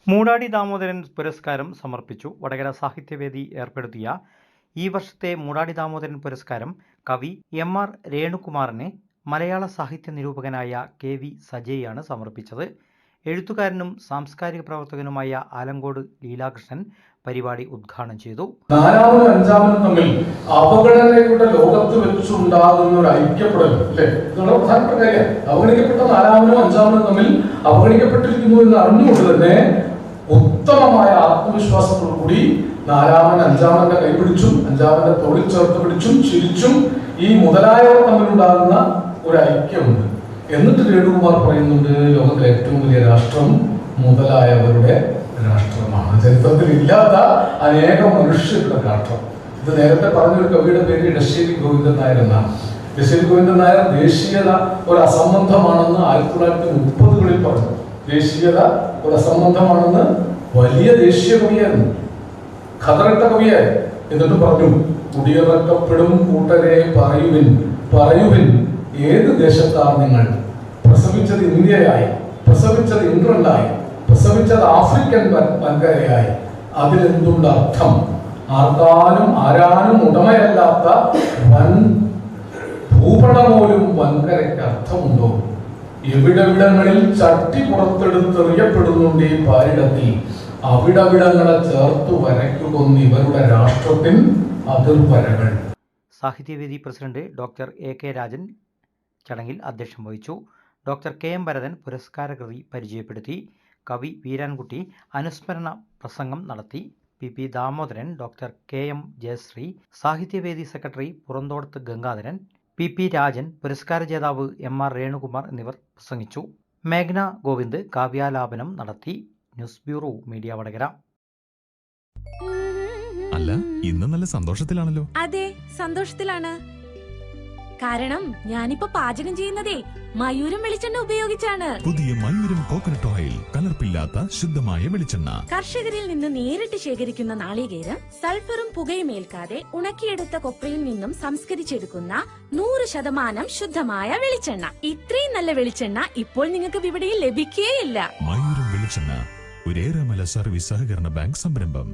മൂടാടി ദാമോദരൻ പുരസ്കാരം സമർപ്പിച്ചു. വടകര സാഹിത്യവേദി ഏർപ്പെടുത്തിയ ഈ വർഷത്തെ മൂടാടി ദാമോദരൻ പുരസ്കാരം കവി എം.ആർ. രേണുകുമാറിന് മലയാള സാഹിത്യ നിരൂപകനായ കെ.വി. സജയാണ് സമർപ്പിച്ചത്. എഴുത്തുകാരനും സാംസ്കാരിക പ്രവർത്തകനുമായ ആലങ്കോട് ലീലാകൃഷ്ണൻ പരിപാടി ഉദ്ഘാടനം ചെയ്തു. നാലാമനും അഞ്ചാമനും തമ്മിൽ അവഗണനയുടെ ലോകത്ത് വെച്ചുണ്ടാകുന്ന ഒരു ഐക്യപ്പെടൽ അല്ലേ, ഇതുള്ള പ്രധാനപ്പെട്ട കാര്യം. അവഗണിക്കപ്പെട്ട നാലാമനും അഞ്ചാമനും തമ്മിൽ അവഗണിക്കപ്പെട്ടിരിക്കുന്നു എന്ന് അറിഞ്ഞുകൊണ്ട് തന്നെ ഉത്തമമായ ആത്മവിശ്വാസത്തോടു കൂടി നാലാമൻ അഞ്ചാമന്റെ കൈപിടിച്ചും അഞ്ചാമന്റെ തോളിൽ ചേർത്ത് പിടിച്ചും ചിരിച്ചും ഈ മുതലായവർ തമ്മിലുണ്ടാകുന്ന ഒരു ഐക്യമുണ്ട്. എന്നിട്ട് രേണുകുമാർ പറയുന്നുണ്ട്, ലോകത്തിലെ ഏറ്റവും വലിയ രാഷ്ട്രം മുതലായവരുടെ രാഷ്ട്രമാണ്, ചരിത്രത്തിൽ ഇല്ലാത്ത അനേകം മനുഷ്യരുടെ രാഷ്ട്രം. ഇത് നേരത്തെ പറഞ്ഞൊരു കവിയുടെ പേര് ഇടശ്ശേരി ഗോവിന്ദൻ നായർ എന്നാണ്. ഇടശ്ശേരി ഗോവിന്ദൻ നായർ ദേശീയത ഒരു അസംബന്ധമാണെന്ന് 1930-കളിൽ പറഞ്ഞു. ദേശീയത ഒരു അസംബന്ധമാണെന്ന് വലിയ ദേശീയ കവിയായിരുന്നു, ഖദറിട്ട കവിയായി. എന്നിട്ട് പറഞ്ഞു, കുടിയിറക്കപ്പെടും കൂട്ടരെ പറയുവിൻ പറയുവിൻ, ഏത് ദേശത്താണ് നിങ്ങൾ? പ്രസവിച്ചത് ഇന്ത്യയായി, പ്രസവിച്ചത് ഇംഗ്ലണ്ടായി, പ്രസവിച്ചത് ആഫ്രിക്കൻ വൻകരയായി. അതിലെന്തുണ്ട് അർത്ഥം? ആർക്കാനും ആരാനും ഉടമയല്ലാത്ത വൻ ഭൂപടമോലും വൻകരയ്ക്ക് അർത്ഥമുണ്ടോ? എവിടെവിടങ്ങളിൽ ചട്ടി പുറത്തെടുത്തെറിയപ്പെടുന്നുണ്ട് ഈ പാരിടത്തിൽ. അവിടവിടങ്ങളെ ചേർത്തു വരയ്ക്കുകൊന്ന് ഇവരുടെ രാഷ്ട്രത്തിൻ അതിർവരകൾ. സാഹിത്യവേദി പ്രസിഡന്റ് ഡോക്ടർ എ.കെ. രാജൻ ചടങ്ങിൽ അധ്യക്ഷം വഹിച്ചു. Doctor K M. ഭരതൻ പുരസ്കാരകൃതി പരിചയപ്പെടുത്തി. കവി വീരാൻകുട്ടി അനുസ്മരണ പ്രസംഗം നടത്തി. P. Damodaran, doctor K M. Jayasree, സാഹിത്യവേദി സെക്രട്ടറി പുറന്തോടത്ത് ഗംഗാധരൻ, പി. രാജൻ, പുരസ്കാര ജേതാവ് എം.ആർ. രേണുകുമാർ എന്നിവർ പ്രസംഗിച്ചു. മേഘ്ന ഗോവിന്ദ് കാവ്യാലാപനം നടത്തി. News bureau media Vadakara. അല്ല, ഇന്ന് നല്ല സന്തോഷത്തിലാണല്ലോ. അതെ, സന്തോഷത്തിലാണ്. കാരണം ഞാനിപ്പോ പാചകം ചെയ്യുന്നതേ മയൂരം വെളിച്ചെണ്ണ ഉപയോഗിച്ചാണ്. പുതിയ മയൂരം കോക്കനട്ട് ഓയിൽ, കലർപ്പില്ലാത്ത ശുദ്ധമായ വെളിച്ചെണ്ണ. കർഷകരിൽ നിന്ന് നേരിട്ട് ശേഖരിക്കുന്ന നാളികേരം സൾഫറും പുകയും ഏൽക്കാതെ ഉണക്കിയെടുത്ത കൊപ്രയിൽ നിന്നും സംസ്കരിച്ചെടുക്കുന്ന 100% ശുദ്ധമായ വെളിച്ചെണ്ണ. ഇത്രയും നല്ല വെളിച്ചെണ്ണ ഇപ്പോൾ നിങ്ങൾക്ക് വിപണിയിൽ ലഭിക്കുകയില്ല. മയൂരം വെളിച്ചെണ്ണ, ഒരു ഏറെമല സർവീസ് സഹകരണ ബാങ്ക് സംരംഭം.